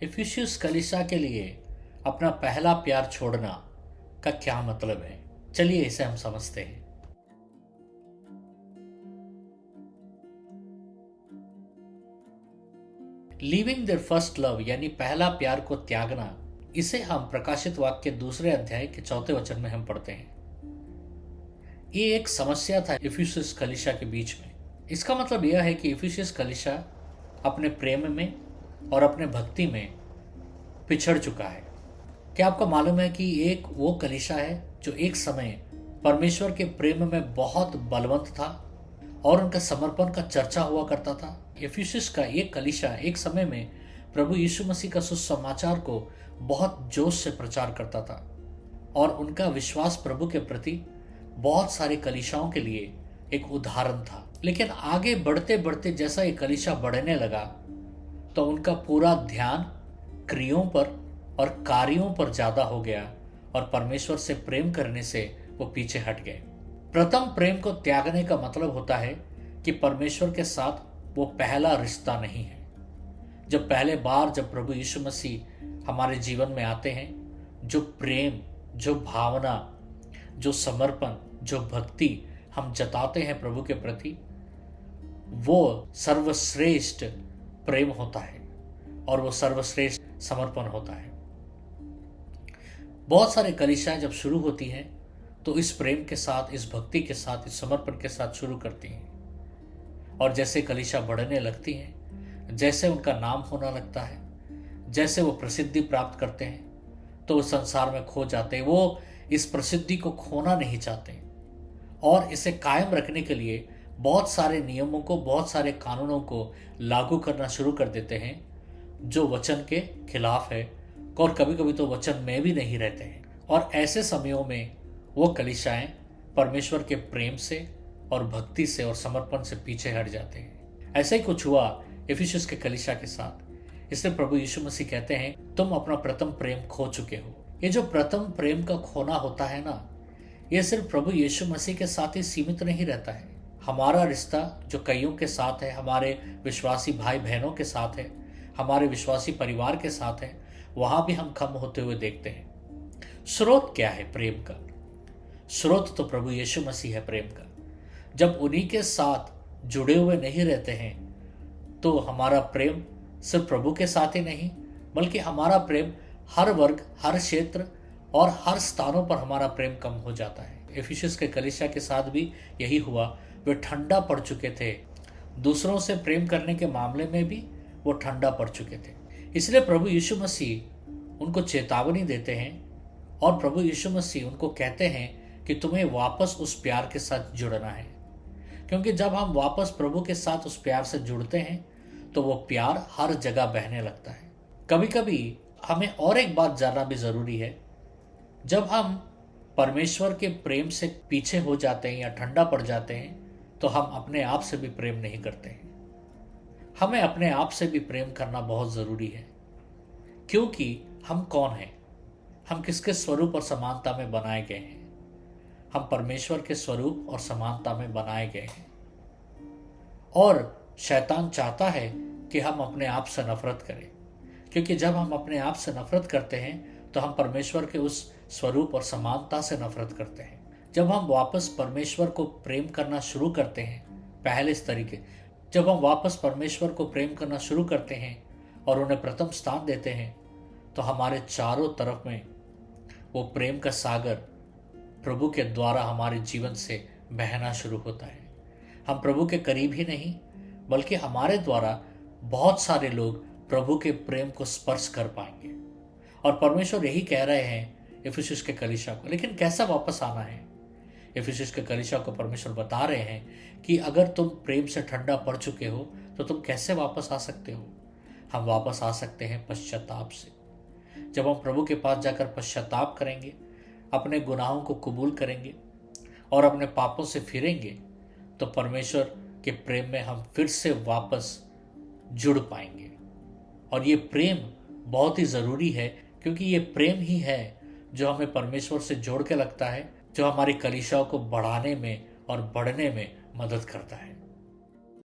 Ephesians कलीसिया के लिए अपना पहला प्यार छोड़ना का क्या मतलब है, चलिए इसे हम समझते हैं। लीविंग देयर फर्स्ट लव यानी पहला प्यार को त्यागना, इसे हम प्रकाशित वाक्य 2 अध्याय के 4 वचन में हम पढ़ते हैं। ये एक समस्या था इफिसियस कलीसिया के बीच में। इसका मतलब यह है कि इफिसियस कलीसिया अपने प्रेम में और अपने भक्ति में पिछड़ चुका है। क्या आपको मालूम है कि एक वो कलीसिया है जो एक समय परमेश्वर के प्रेम में बहुत बलवंत था और उनका समर्पण का चर्चा हुआ करता था। इफिसियस का एक कलीसिया एक समय में प्रभु यीशु मसीह का सुसमाचार को बहुत जोश से प्रचार करता था और उनका विश्वास प्रभु के प्रति बहुत सारे कलीसियाओं के लिए एक उदाहरण था। लेकिन आगे बढ़ते बढ़ते जैसा ये कलीसिया बढ़ने लगा तो उनका पूरा ध्यान क्रियों पर और कार्यों पर ज्यादा हो गया और परमेश्वर से प्रेम करने से वो पीछे हट गए। प्रथम प्रेम को त्यागने का मतलब होता है कि परमेश्वर के साथ वो पहला रिश्ता नहीं है। जब पहले बार जब प्रभु यीशु मसीह हमारे जीवन में आते हैं, जो प्रेम, जो भावना, जो समर्पण, जो भक्ति हम जताते हैं प्रभु के प्रति, वो सर्वश्रेष्ठ प्रेम होता है और वो सर्वश्रेष्ठ समर्पण होता है। बहुत सारे कलीसियाएं जब शुरू होती हैं तो इस प्रेम के साथ, इस भक्ति के साथ, इस समर्पण के साथ शुरू करती हैं और जैसे कलीसिया बढ़ने लगती हैं, जैसे उनका नाम होना लगता है, जैसे वो प्रसिद्धि प्राप्त करते हैं तो वो संसार में खो जाते हैं। वो इस प्रसिद्धि को खोना नहीं चाहते और इसे कायम रखने के लिए बहुत सारे नियमों को, बहुत सारे कानूनों को लागू करना शुरू कर देते हैं जो वचन के खिलाफ है और कभी कभी तो वचन में भी नहीं रहते हैं। और ऐसे समयों में वो कलीसियाएं परमेश्वर के प्रेम से और भक्ति से और समर्पण से पीछे हट जाते हैं। ऐसा ही कुछ हुआ इफिसियस के कलीसिया के साथ। इसलिए प्रभु यीशु मसीह कहते हैं, तुम अपना प्रथम प्रेम खो चुके हो। ये जो प्रथम प्रेम का खोना होता है ना, ये सिर्फ प्रभु यीशु मसीह के साथ ही सीमित नहीं रहता है। हमारा रिश्ता जो कईयों के साथ है, हमारे विश्वासी भाई बहनों के साथ है, हमारे विश्वासी परिवार के साथ है, वहां भी हम कम होते हुए देखते हैं। स्रोत क्या है प्रेम का? स्रोत तो प्रभु यीशु मसीह है प्रेम का। जब उन्हीं के साथ जुड़े हुए नहीं रहते हैं तो हमारा प्रेम सिर्फ प्रभु के साथ ही नहीं, बल्कि हमारा प्रेम हर वर्ग, हर क्षेत्र और हर स्थानों पर हमारा प्रेम कम हो जाता है। इफिसियस के कलीसिया के साथ भी यही हुआ। वे ठंडा पड़ चुके थे, दूसरों से प्रेम करने के मामले में भी वो ठंडा पड़ चुके थे। इसलिए प्रभु यीशु मसीह उनको चेतावनी देते हैं और प्रभु यीशु मसीह उनको कहते हैं कि तुम्हें वापस उस प्यार के साथ जुड़ना है, क्योंकि जब हम वापस प्रभु के साथ उस प्यार से जुड़ते हैं तो वो प्यार हर जगह बहने लगता है। कभी कभी हमें और एक बात जानना भी जरूरी है, जब हम परमेश्वर के प्रेम से पीछे हो जाते हैं या ठंडा पड़ जाते हैं तो हम अपने आप से भी प्रेम नहीं करते हैं। हमें अपने आप से भी प्रेम करना बहुत जरूरी है, क्योंकि हम कौन हैं, हम किसके स्वरूप और समानता में बनाए गए हैं। हम परमेश्वर के स्वरूप और समानता में बनाए गए हैं और शैतान चाहता है कि हम अपने आप से नफरत करें, क्योंकि जब हम अपने आप से नफरत करते हैं तो हम परमेश्वर के उस स्वरूप और समानता से नफरत करते हैं। जब हम वापस परमेश्वर को प्रेम करना शुरू करते हैं, पहले इस तरीके, जब हम वापस परमेश्वर को प्रेम करना शुरू करते हैं और उन्हें प्रथम स्थान देते हैं तो हमारे चारों तरफ में वो प्रेम का सागर प्रभु के द्वारा हमारे जीवन से बहना शुरू होता है। हम प्रभु के करीब ही नहीं, बल्कि हमारे द्वारा बहुत सारे लोग प्रभु के प्रेम को स्पर्श कर पाएंगे। और परमेश्वर यही कह रहे हैं इफिसियस के कलीसिया को। लेकिन कैसा वापस आना है? इफिसियस के कलीसिया को परमेश्वर बता रहे हैं कि अगर तुम प्रेम से ठंडा पड़ चुके हो तो तुम कैसे वापस आ सकते हो? हम वापस आ सकते हैं पश्चाताप से। जब हम प्रभु के पास जाकर पश्चाताप करेंगे, अपने गुनाहों को कबूल करेंगे और अपने पापों से फिरेंगे तो परमेश्वर के प्रेम में हम फिर से वापस जुड़ पाएंगे। और ये प्रेम बहुत ही ज़रूरी है, क्योंकि ये प्रेम ही है जो हमें परमेश्वर से जोड़ के लगता है, जो हमारी कलीसियाओं को बढ़ाने में और बढ़ने में मदद करता है।